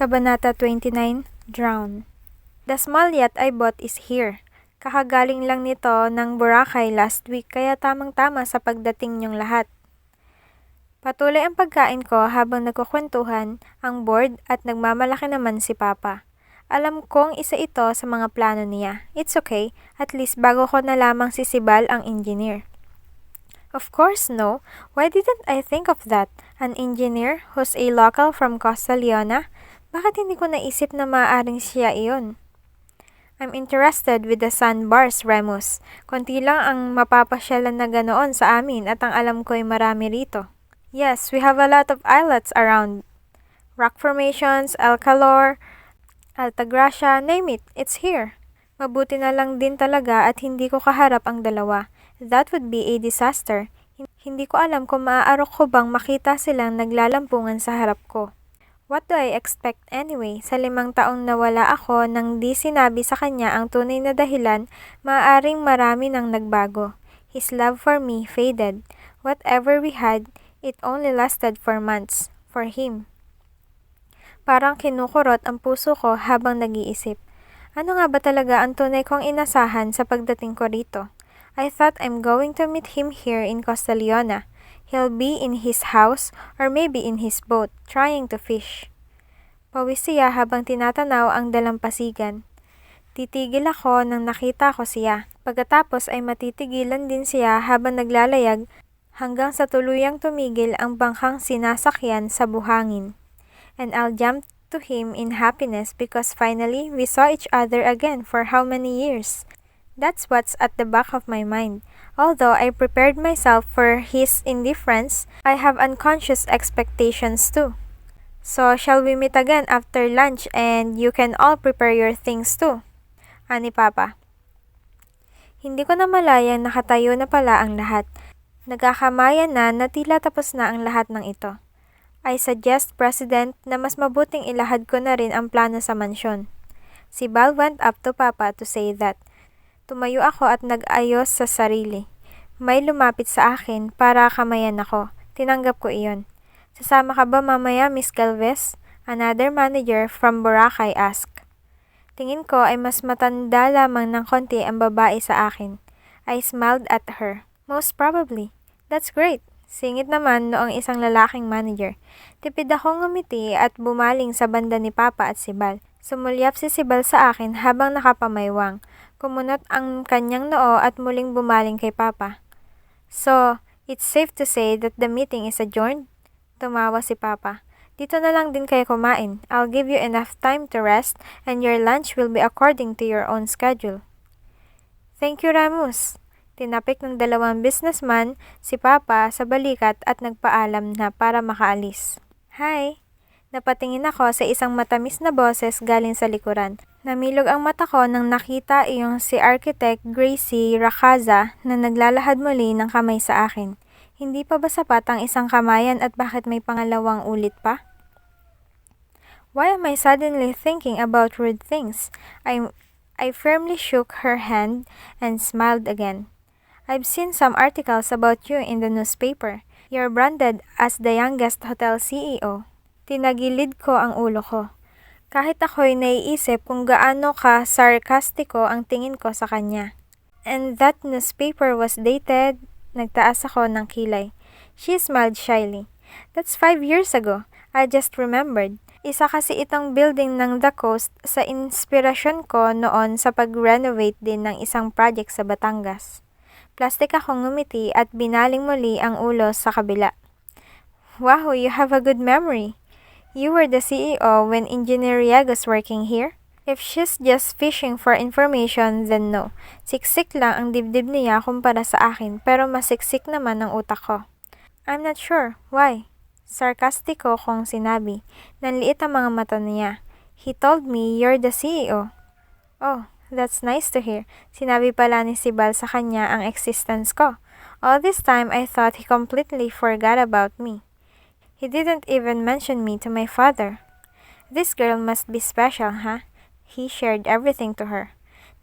Kabanata 29, Drown. The small yacht I bought is here. Kakagaling lang nito ng Boracay last week kaya tamang-tama sa pagdating niyong lahat. Patuloy ang pagkain ko habang nagkukwentuhan, ang board at nagmamalaki naman si Papa. Alam kong isa ito sa mga plano niya. It's okay, at least bago ko na lamang si Sibal ang engineer. Of course, no. Why didn't I think of that? An engineer who's a local from Costa Leona? Bakit hindi ko naisip na maaaring siya iyon? I'm interested with the sandbars, Remus. Konti lang ang mapapasyalan na ganoon sa amin at ang alam ko'y marami rito. Yes, we have a lot of islets around. Rock formations, El Calor, Altagracia, name it, it's here. Mabuti na lang din talaga at hindi ko kaharap ang dalawa. That would be a disaster. Hindi ko alam kung maaarok ko bang makita silang naglalampungan sa harap ko. What do I expect anyway? Sa 5 taong nawala ako nang di sinabi sa kanya ang tunay na dahilan, maaaring marami nang nagbago. His love for me faded. Whatever we had, it only lasted for months. For him. Parang kinukurot ang puso ko habang nag-iisip. Ano nga ba talaga ang tunay kong inasahan sa pagdating ko rito? I thought I'm going to meet him here in Costa Leona. He'll be in his house or maybe in his boat, trying to fish. Pawis siya habang tinatanaw ang dalampasigan. Titigil ako nang nakita ko siya. Pagkatapos ay matitigilan din siya habang naglalayag hanggang sa tuluyang tumigil ang bangkang sinasakyan sa buhangin. And I'll jump to him in happiness because finally we saw each other again for how many years. That's what's at the back of my mind. Although I prepared myself for his indifference, I have unconscious expectations too. So, shall we meet again after lunch and you can all prepare your things too? Ani Papa. Hindi ko na malayang nakatayo na pala ang lahat. Nagkakamayan na tila tapos na ang lahat ng ito. I suggest, President, na mas mabuting ilahad ko na rin ang plano sa mansyon. Si Bal went up to Papa to say that. Tumayo ako at nag-ayos sa sarili. May lumapit sa akin para kamayan ako. Tinanggap ko iyon. Sasama ka ba mamaya, Miss Galvez? Another manager from Boracay asked. Tingin ko ay mas matanda lamang ng konti ang babae sa akin. I smiled at her. Most probably. That's great. Singit naman noong isang lalaking manager. Tipid akong ngumiti at bumaling sa banda ni Papa at Sibal. Sumulyap si Sibal sa akin habang nakapamaywang. Kumunot ang kanyang noo at muling bumaling kay Papa. So, it's safe to say that the meeting is adjourned? Tumawa si Papa. Dito na lang din kayo kumain. I'll give you enough time to rest and your lunch will be according to your own schedule. Thank you, Ramos. Tinapik ng 2 businessman si Papa sa balikat at nagpaalam na para makaalis. Hi! Napatingin ako sa isang matamis na boses galing sa likuran. Namilog ang mata ko nang nakita iyong si Architect Gracie Racaza na naglalahad muli ng kamay sa akin. Hindi pa ba sapat ang isang kamayan at bakit may pangalawang ulit pa? Why am I suddenly thinking about rude things? I firmly shook her hand and smiled again. I've seen some articles about you in the newspaper. You're branded as the youngest hotel CEO. Tinagilid ko ang ulo ko. Kahit ako'y naiisip kung gaano ka sarkastiko ang tingin ko sa kanya. And that newspaper was dated, nagtaas ako ng kilay. She smiled shyly. That's 5 years ago. I just remembered. Isa kasi itong building ng The Coast sa inspirasyon ko noon sa pag-renovate din ng isang project sa Batangas. Plastic akong ngumiti at binaling muli ang ulo sa kabila. Wow, you have a good memory. You were the CEO when Engineer Riegos working here? If she's just fishing for information, then no. Siksik lang ang dibdib niya kumpara sa akin, pero masiksik naman ang utak ko. I'm not sure. Why? Sarkastiko kong sinabi. Nanliit ang mga mata niya. He told me you're the CEO. Oh, that's nice to hear. Sinabi pala ni Sibal sa kanya ang existence ko. All this time, I thought he completely forgot about me. He didn't even mention me to my father. This girl must be special, huh? He shared everything to her.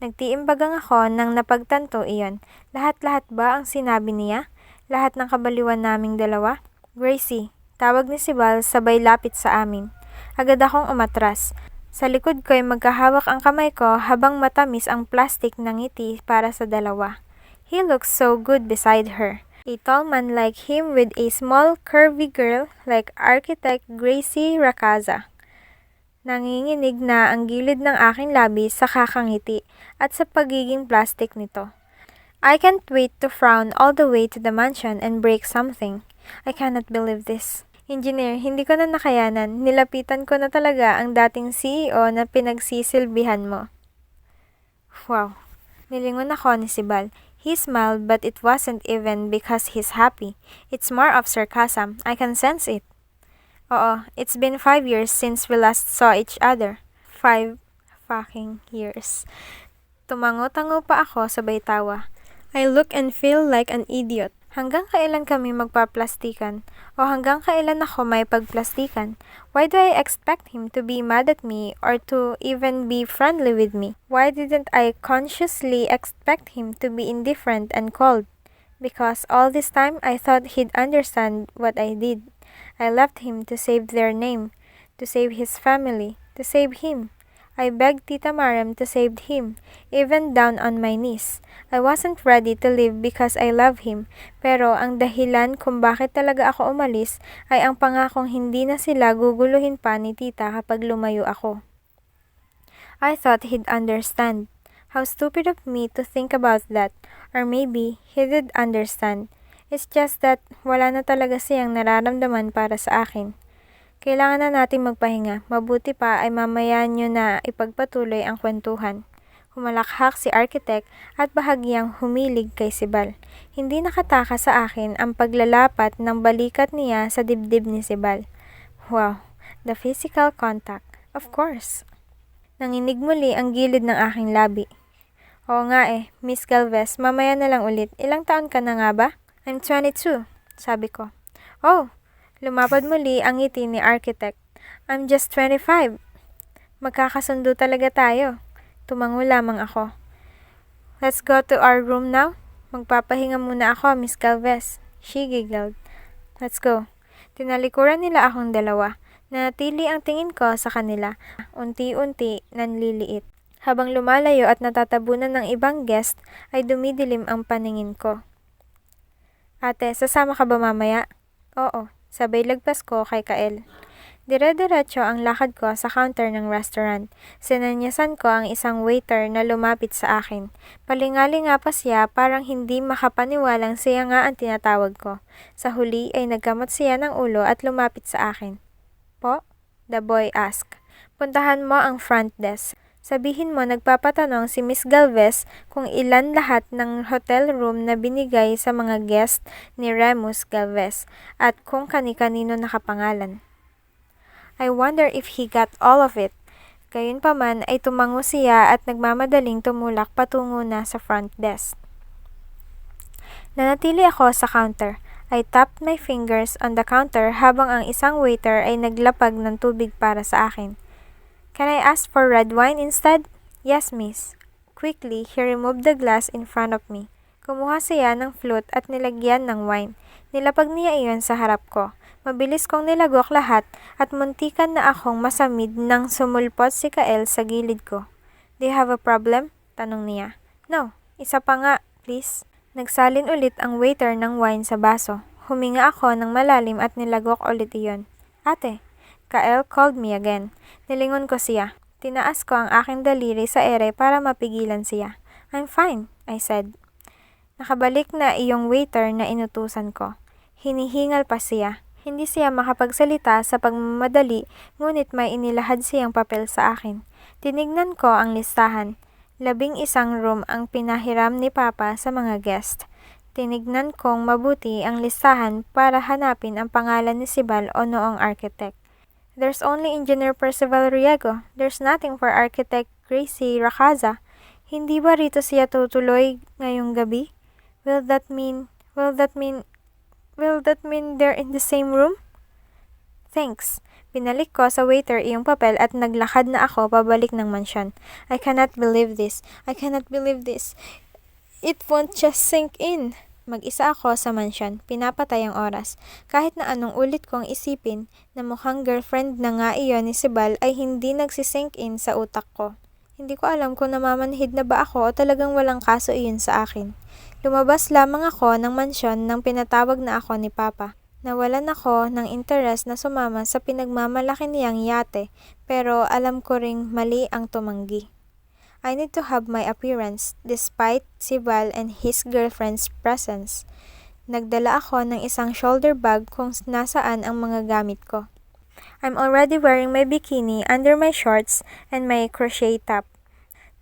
Nagtiimbagang ako nang napagtanto iyon. Lahat-lahat ba ang sinabi niya? Lahat ng kabaliwan naming dalawa? Gracie, tawag ni Sibal sabay lapit sa amin. Agad akong umatras. Sa likod ko ay magkahawak ang kamay ko habang matamis ang plastic ng ngiti para sa dalawa. He looks so good beside her. A tall man like him with a small, curvy girl like architect Gracie Racaza. Nanginginig na ang gilid ng aking labi sa kakangiti at sa pagiging plastic nito. I can't wait to frown all the way to the mansion and break something. I cannot believe this. Engineer, hindi ko na nakayanan. Nilapitan ko na talaga ang dating CEO na pinagsisilbihan mo. Wow. Nilingon ako ni Sibal. He smiled but it wasn't even because he's happy. It's more of sarcasm. I can sense it. Oo, it's been 5 years since we last saw each other. 5 fucking years. Tumango-tango pa ako sabay tawa. I look and feel like an idiot. Hanggang kailan kami magpaplastikan? O hanggang kailan ako may pagplastikan? Why do I expect him to be mad at me or to even be friendly with me? Why didn't I consciously expect him to be indifferent and cold? Because all this time I thought he'd understand what I did. I left him to save their name, to save his family, to save him. I begged Tita Mariam to save him, even down on my knees. I wasn't ready to leave because I love him, pero ang dahilan kung bakit talaga ako umalis ay ang pangakong hindi na sila guguluhin pa ni Tita kapag lumayo ako. I thought he'd understand. How stupid of me to think about that, or maybe he did understand. It's just that wala na talaga siyang nararamdaman para sa akin. Kailangan na natin magpahinga. Mabuti pa ay mamaya nyo na ipagpatuloy ang kwentuhan. Humalakhak si architect at bahagyang humilig kay Sibal. Hindi nakataka sa akin ang paglalapat ng balikat niya sa dibdib ni Sibal. Wow, the physical contact. Of course. Nanginig muli ang gilid ng aking labi. Oo nga Miss Galvez, mamaya na lang ulit. Ilang taon ka na nga ba? I'm 22, sabi ko. Oh, lumapad muli ang ngiti ni architect. I'm just 25. Magkakasundo talaga tayo. Tumango lamang ako. Let's go to our room now. Magpapahinga muna ako, Miss Galvez. She giggled. Let's go. Tinalikuran nila akong dalawa. Nanatili ang tingin ko sa kanila. Unti-unti nanliliit. Habang lumalayo at natatabunan ng ibang guest, ay dumidilim ang paningin ko. Ate, sasama ka ba mamaya? Oo. Sabay lagpas ko kay Kael. Dire-diretso ang lakad ko sa counter ng restaurant. Sinanyasan ko ang isang waiter na lumapit sa akin. Palingali nga pa siya parang hindi makapaniwalang siya nga ang tinatawag ko. Sa huli ay nagkamot siya ng ulo at lumapit sa akin. Po? The boy asked. Puntahan mo ang front desk. Sabihin mo nagpapatanong si Miss Galvez kung ilan lahat ng hotel room na binigay sa mga guest ni Remus Galvez at kung kani-kanino nakapangalan. I wonder if he got all of it. Gayunpaman ay tumango siya at nagmamadaling tumulak patungo na sa front desk. Nanatili ako sa counter. I tapped my fingers on the counter habang ang isang waiter ay naglapag ng tubig para sa akin. Can I ask for red wine instead? Yes, miss. Quickly, he removed the glass in front of me. Kumuha siya ng flute at nilagyan ng wine. Nilapag niya iyon sa harap ko. Mabilis kong nilagok lahat at muntikan na akong masamid nang sumulpot si Kael sa gilid ko. Do you have a problem? Tanong niya. No, isa pa nga, please. Nagsalin ulit ang waiter ng wine sa baso. Huminga ako ng malalim at nilagok ulit iyon. Ate, Kael called me again. Nilingon ko siya. Tinaas ko ang aking daliri sa ere para mapigilan siya. I'm fine, I said. Nakabalik na iyong waiter na inutusan ko. Hinihingal pa siya. Hindi siya makapagsalita sa pagmamadali, ngunit may inilahad siyang papel sa akin. Tinignan ko ang listahan. 11 room ang pinahiram ni Papa sa mga guest. Tinignan kong mabuti ang listahan para hanapin ang pangalan ni Sibal o noong architect. There's only Engineer Percival Riego. There's nothing for Architect Gracie Racaza. Hindi ba rito siya tutuloy ngayong gabi? Will that mean they're in the same room? Thanks. Binalik ko sa waiter iyong papel at naglakad na ako pabalik ng mansyon. I cannot believe this. It won't just sink in. Mag-isa ako sa mansyon, pinapatay ang oras. Kahit na anong ulit kong isipin na mukhang girlfriend na nga iyon ni Sibal ay hindi nagsisink in sa utak ko. Hindi ko alam kung namamanhid na ba ako o talagang walang kaso iyon sa akin. Lumabas lamang ako ng mansyon nang pinatawag na ako ni Papa. Nawalan ako ng interes na sumama sa pinagmamalaki niyang yate, pero alam ko ring mali ang tumanggi. I need to have my appearance, despite Sibal and his girlfriend's presence. Nagdala ako ng isang shoulder bag kung nasaan ang mga gamit ko. I'm already wearing my bikini under my shorts and my crochet top.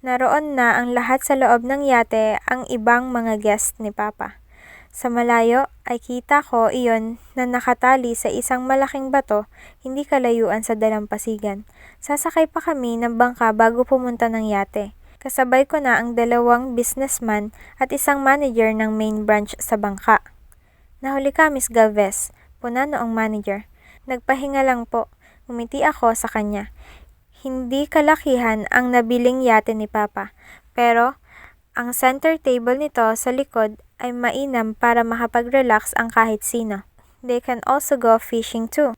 Naroon na ang lahat sa loob ng yate ang ibang mga guest ni Papa. Sa malayo ay kita ko iyon na nakatali sa isang malaking bato, hindi kalayuan sa dalampasigan. Sasakay pa kami ng bangka bago pumunta ng yate. Kasabay ko na ang 2 businessman at isang manager ng main branch sa bangka. Nahuli ka, Miss Galvez, puna noong manager. Nagpahinga lang po, umiti ako sa kanya. Hindi kalakihan ang nabiling yate ni Papa, pero ang center table nito sa likod ay mainam para makapag-relax ang kahit sino. They can also go fishing too.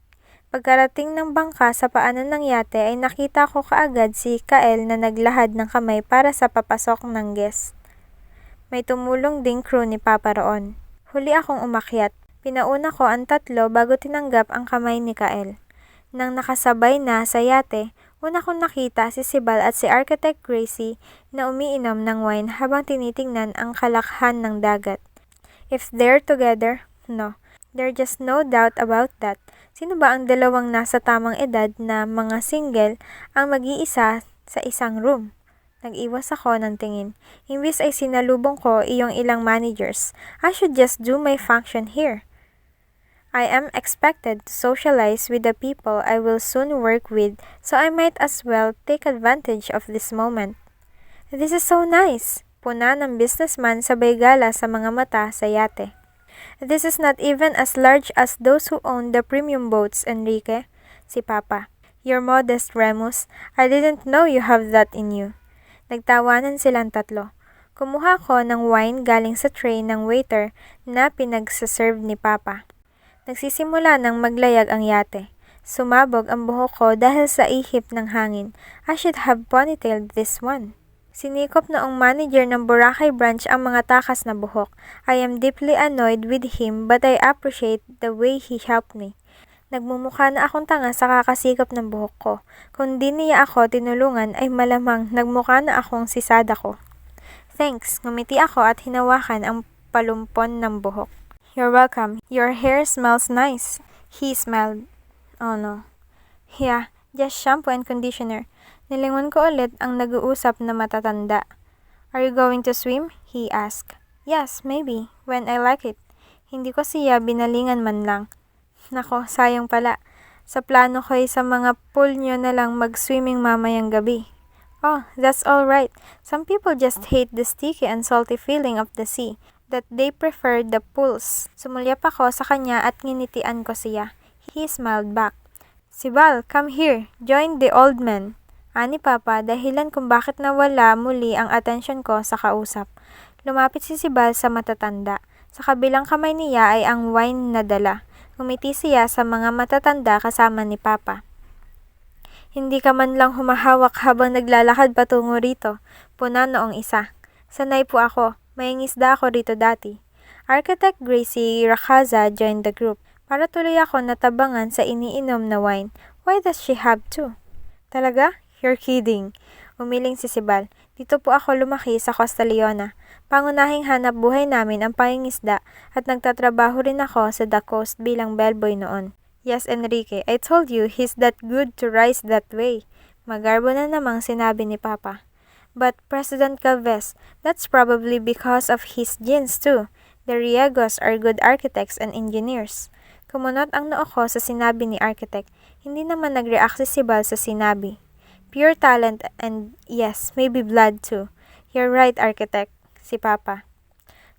Pagkarating ng bangka sa paanan ng yate ay nakita ko kaagad si Kael na naglahad ng kamay para sa papasok ng guest. May tumulong ding crew ni Papa roon. Huli akong umakyat. Pinauna ko ang 3 bago tinanggap ang kamay ni Kael. Nang nakasabay na sa yate, una kong nakita si Sibal at si Architect Gracie na umiinom ng wine habang tinitingnan ang kalakhan ng dagat. If they're together, no. There's just no doubt about that. Sino ba ang 2 nasa tamang edad na mga single ang mag-iisa sa isang room? Nag-iwas ako ng tingin. Imbis ay sinalubong ko iyong ilang managers. I should just do my function here. I am expected to socialize with the people I will soon work with, so I might as well take advantage of this moment. This is so nice! Puna ng businessman sabay gala sa mga mata sa yate. This is not even as large as those who own the premium boats, Enrique. Si Papa. You're modest, Remus. I didn't know you have that in you. Nagtawanan silang 3. Kumuha ko ng wine galing sa tray ng waiter na pinagsaserve ni Papa. Nagsisimula ng maglayag ang yate. Sumabog ang buhok ko dahil sa ihip ng hangin. I should have ponytailed this one. Sinikop noong manager ng Boracay branch ang mga takas na buhok. I am deeply annoyed with him but I appreciate the way he helped me. Nagmumukha na akong tanga sa kakasikop ng buhok ko. Kung di niya ako tinulungan ay malamang nagmukha na akong sisada ko. Thanks, ngumiti ako at hinawakan ang palumpon ng buhok. You're welcome. Your hair smells nice. He smiled. Oh no. Yeah, just shampoo and conditioner. Nilingon ko ulit ang nag-uusap na matatanda. Are you going to swim? He asked. Yes, maybe. When I like it. Hindi ko siya binalingan man lang. Nako, sayang pala. Sa plano ko ay sa mga pool nyo na lang mag-swimming mamayang gabi. Oh, that's all right. Some people just hate the sticky and salty feeling of the sea. That they prefer the pools. Sumulyap ako sa kanya at nginitian ko siya. He smiled back. Sibal, come here. Join the old man. Ani Papa, dahilan kung bakit nawala muli ang atensyon ko sa kausap. Lumapit si Sibal sa matatanda. Sa kabilang kamay niya ay ang wine na dala. Umiti siya sa mga matatanda kasama ni Papa. Hindi ka man lang humahawak habang naglalakad patungo rito. Puna noong isa. Sanay po ako. May ngisda ako rito dati. Architect Gracie Racaza joined the group. Para tuloy ako natabangan sa iniinom na wine. Why does she have to? Talaga? You're kidding. Umiling si Sibal. Dito po ako lumaki sa Costa Leona. Pangunahing hanap buhay namin ang pangingisda at nagtatrabaho rin ako sa The Coast bilang bellboy noon. Yes, Enrique, I told you he's that good to rise that way. Magarbo na namang sinabi ni Papa. But President Galvez, that's probably because of his genes too. The Riegos are good architects and engineers. Kumunot ang noo ko sa sinabi ni Architect. Hindi naman nag-react si Sibal sa sinabi. Pure talent and yes, maybe blood too. You're right, Architect, si Papa.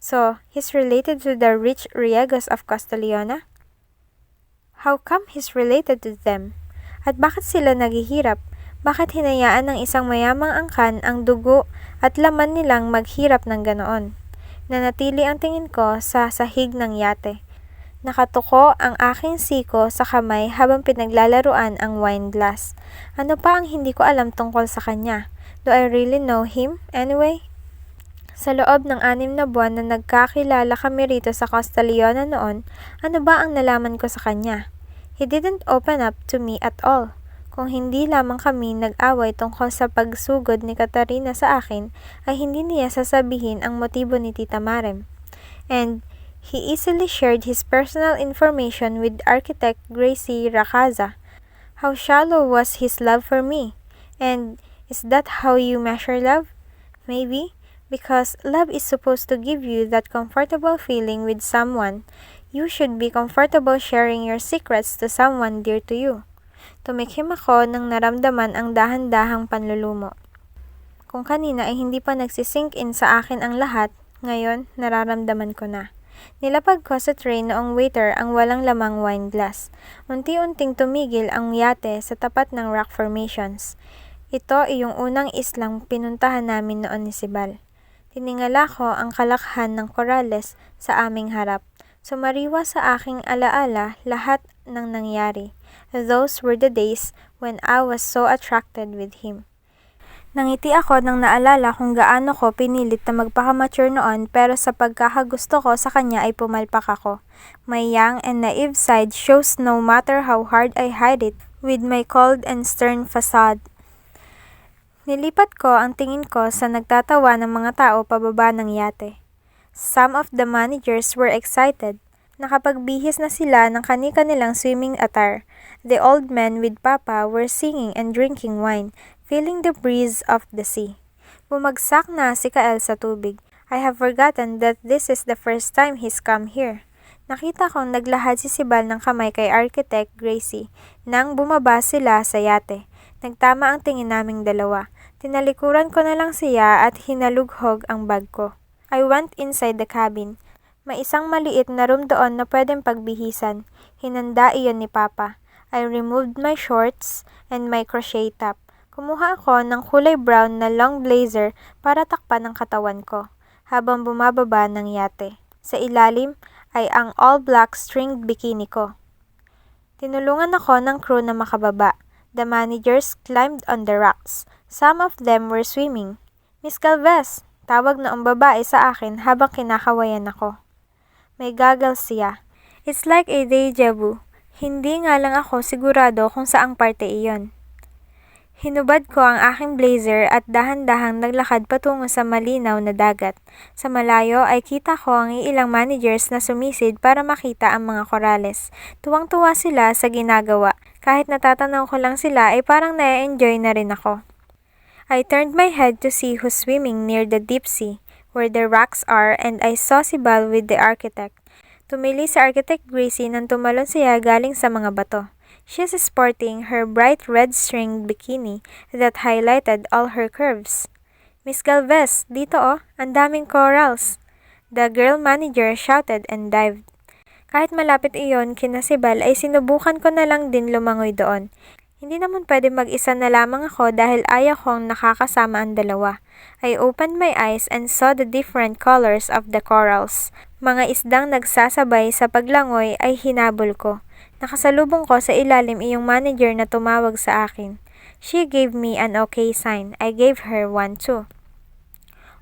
So, he's related to the rich Riegos of Costa Leona? How come he's related to them? At bakit sila naghihirap? Bakit hinayaan ng isang mayamang angkan ang dugo at laman nilang maghirap ng ganoon? Nanatili ang tingin ko sa sahig ng yate. Nakatuko ang aking siko sa kamay habang pinaglalaruan ang wine glass. Ano pa ang hindi ko alam tungkol sa kanya? Do I really know him anyway? Sa loob ng 6 na buwan na nagkakilala kami rito sa Costa Leona noon, ano ba ang nalaman ko sa kanya? He didn't open up to me at all. Kung hindi lamang kami nag-away tungkol sa pagsugod ni Katarina sa akin, ay hindi niya sasabihin ang motibo ni Tita Marem. And he easily shared his personal information with architect Gracie Racaza. How shallow was his love for me? And is that how you measure love? Maybe, because love is supposed to give you that comfortable feeling with someone. You should be comfortable sharing your secrets to someone dear to you. Tumikhim ako nang naramdaman ang dahan-dahang panlulumo. Kung kanina ay hindi pa nagsisink in sa akin ang lahat, ngayon nararamdaman ko na. Nilapag ko sa tray noong waiter ang walang lamang wine glass. Unti-unting tumigil ang yate sa tapat ng rock formations. Ito ay yung unang islang pinuntahan namin noon ni Sibal. Tiningala ko ang kalakhan ng korales sa aming harap. Sumariwa sa aking alaala lahat ng nangyari. Those were the days when I was so attracted with him. Nangiti ako nang naalala kung gaano ko pinilit na magpaka-mature noon pero sa pagkakagusto ko sa kanya ay pumalpak ako. My young and naive side shows no matter how hard I hide it with my cold and stern facade. Nilipat ko ang tingin ko sa nagtatawa ng mga tao pababa ng yate. Some of the managers were excited. Nakapagbihis na sila ng kani-kanilang swimming attire. The old men with Papa were singing and drinking wine, feeling the breeze of the sea. Bumagsak na si Kael sa tubig. I have forgotten that this is the first time he's come here. Nakita kong naglahad si Sibal ng kamay kay Architect Gracie nang bumaba sila sa yate. Nagtama ang tingin naming dalawa. Tinalikuran ko na lang siya at hinalughog ang bag ko. I went inside the cabin. May isang maliit na room doon na pwedeng pagbihisan. Hinanda iyon ni Papa. I removed my shorts and my crochet top. Kumuha ako ng kulay brown na long blazer para takpan ang katawan ko, habang bumababa ng yate. Sa ilalim ay ang all-black stringed bikini ko. Tinulungan ako ng crew na makababa. The managers climbed on the rocks. Some of them were swimming. Miss Galvez, tawag na ang babae sa akin habang kinakawayan ako. May goggles siya. It's like a deja vu. Hindi nga lang ako sigurado kung saang parte iyon. Hinubad ko ang aking blazer at dahan-dahang naglakad patungo sa malinaw na dagat. Sa malayo ay kita ko ang ilang managers na sumisid para makita ang mga korales. Tuwang-tuwa sila sa ginagawa. Kahit natatanaw ko lang sila ay parang na-enjoy na rin ako. I turned my head to see who's swimming near the deep sea, where the rocks are, and I saw Sibal with the architect. Tumili si Architect Gracie nang tumalon siya galing sa mga bato. She's sporting her bright red stringed bikini that highlighted all her curves. Miss Galvez, dito oh, ang daming corals. The girl manager shouted and dived. Kahit malapit iyon kina Sibal ay sinubukan ko na lang din lumangoy doon. Hindi naman pwede mag-isa na lamang ako dahil ayaw kong nakakasama ang dalawa. I opened my eyes and saw the different colors of the corals. Mga isdang nagsasabay sa paglangoy ay hinabol ko. Nakasalubong ko sa ilalim iyong manager na tumawag sa akin. She gave me an okay sign. I gave her one too.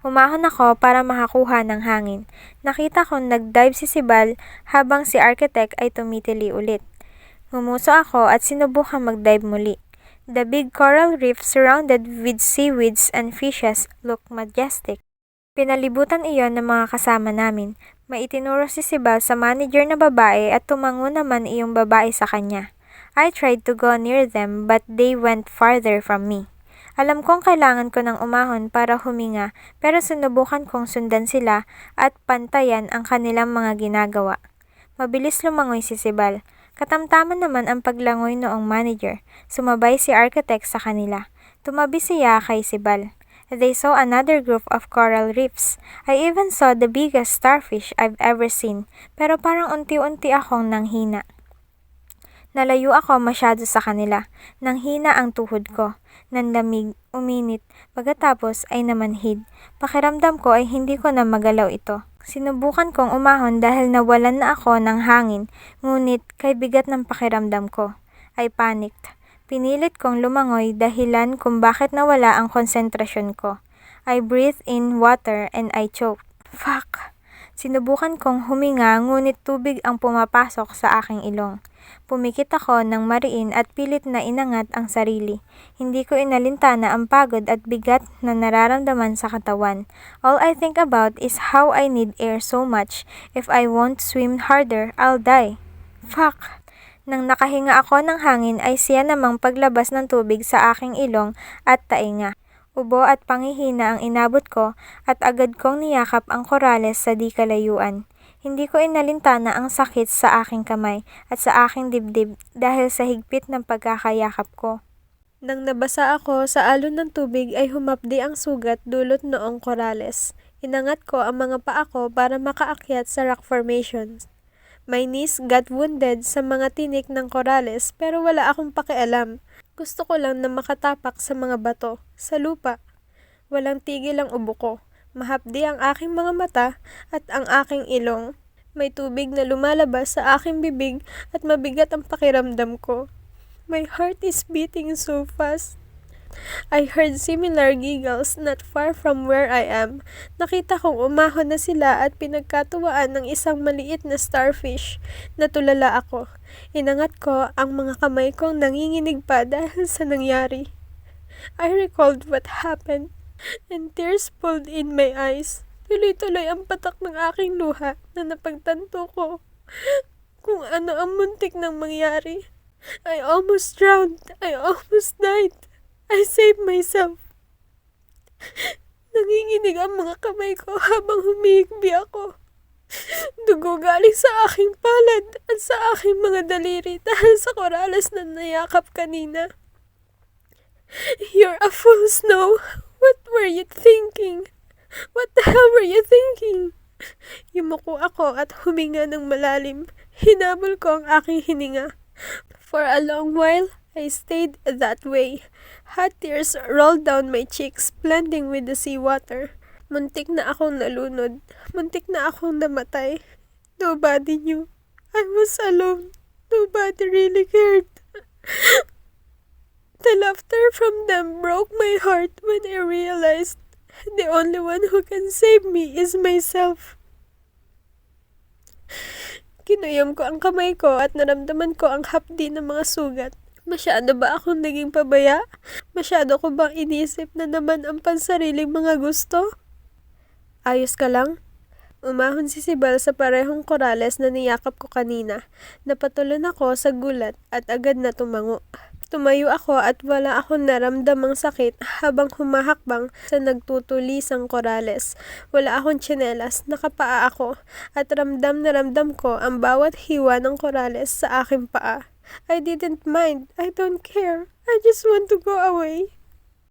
Umahon ako para makakuha ng hangin. Nakita kong nag-dive si Sibal habang si Architect ay tumitili ulit. Ngumuso ako at sinubukang mag-dive muli. The big coral reef surrounded with seaweeds and fishes looked majestic. Pinalibutan iyon ng mga kasama namin. Maitinuro si Sibal sa manager na babae at tumango naman iyong babae sa kanya. I tried to go near them but they went farther from me. Alam kong kailangan ko ng umahon para huminga pero sinubukan kong sundan sila at pantayan ang kanilang mga ginagawa. Mabilis lumangoy si Sibal. Katamtaman naman ang paglangoy noong manager. Sumabay si Architect sa kanila. Tumabi siya kay Sibal. They saw another group of coral reefs. I even saw the biggest starfish I've ever seen, pero parang unti-unti akong nanghina. Nalayo ako masyado sa kanila. Nanghina ang tuhod ko. Nanlamig, uminit, pagkatapos ay namanhid. Pakiramdam ko ay hindi ko na magalaw ito. Sinubukan kong umahon dahil nawalan na ako ng hangin, ngunit kay bigat ng pakiramdam ko. I panicked. Pinilit kong lumangoy dahilan kung bakit nawala ang konsentrasyon ko. I breathed in water and I choked. Fuck! Sinubukan kong huminga ngunit tubig ang pumapasok sa aking ilong. Pumikit ako ng mariin at pilit na inangat ang sarili. Hindi ko inalintana ang pagod at bigat na nararamdaman sa katawan. All I think about is how I need air so much. If I won't swim harder, I'll die. Fuck! Nang nakahinga ako ng hangin ay siya namang paglabas ng tubig sa aking ilong at tainga. Ubo at panghihina ang inabot ko at agad kong niyakap ang korales sa di kalayuan. Hindi ko inalintana ang sakit sa aking kamay at sa aking dibdib dahil sa higpit ng pagkakayakap ko. Nang nabasa ako sa alon ng tubig ay humapdi ang sugat dulot noong korales. Inangat ko ang mga paa ko para makaakyat sa rock formations. My knees got wounded sa mga tinik ng korales pero wala akong pakialam. Gusto ko lang na makatapak sa mga bato, sa lupa. Walang tigil ang ubo ko. Mahapdi ang aking mga mata at ang aking ilong. May tubig na lumalabas sa aking bibig at mabigat ang pakiramdam ko. My heart is beating so fast. I heard similar giggles not far from where I am. Nakita kong umahon na sila at pinagkatuwaan ng isang maliit na starfish. Natulala ako. Inangat ko ang mga kamay kong nanginginig pa dahil sa nangyari. I recalled what happened and tears pulled in my eyes. Tuloy-tuloy ang patak ng aking luha na napagtanto ko kung ano ang muntik nang mangyari. I almost drowned. I almost died. I saved myself. Nanginginig ang mga kamay ko habang humihigbi ako. Dugo galing sa aking palad at sa aking mga daliri dahil sa korales na nayakap kanina. You're a fool, Snow. What were you thinking? What the hell were you thinking? Yumuko ako at huminga ng malalim. Hinabol ko ang aking hininga. For a long while, I stayed that way. Hot tears rolled down my cheeks, blending with the seawater. Muntik na akong nalunod. Muntik na akong namatay. Nobody knew. I was alone. Nobody really cared. The laughter from them broke my heart when I realized the only one who can save me is myself. Kinuyom ko ang kamay ko at naramdaman ko ang hapdi ng mga sugat. Masyado ba akong naging pabaya? Masyado ko bang inisip na naman ang pansariling mga gusto? Ayos ka lang? Umahon si Sibel sa parehong korales na niyakap ko kanina. Napatulon ako sa gulat at agad na tumango. Tumayo ako at wala akong naramdamang sakit habang humahakbang sa nagtutulisang korales. Wala akong tsinelas, nakapaa ako at ramdam na ramdam ko ang bawat hiwa ng korales sa aking paa. I didn't mind. I don't care. I just want to go away.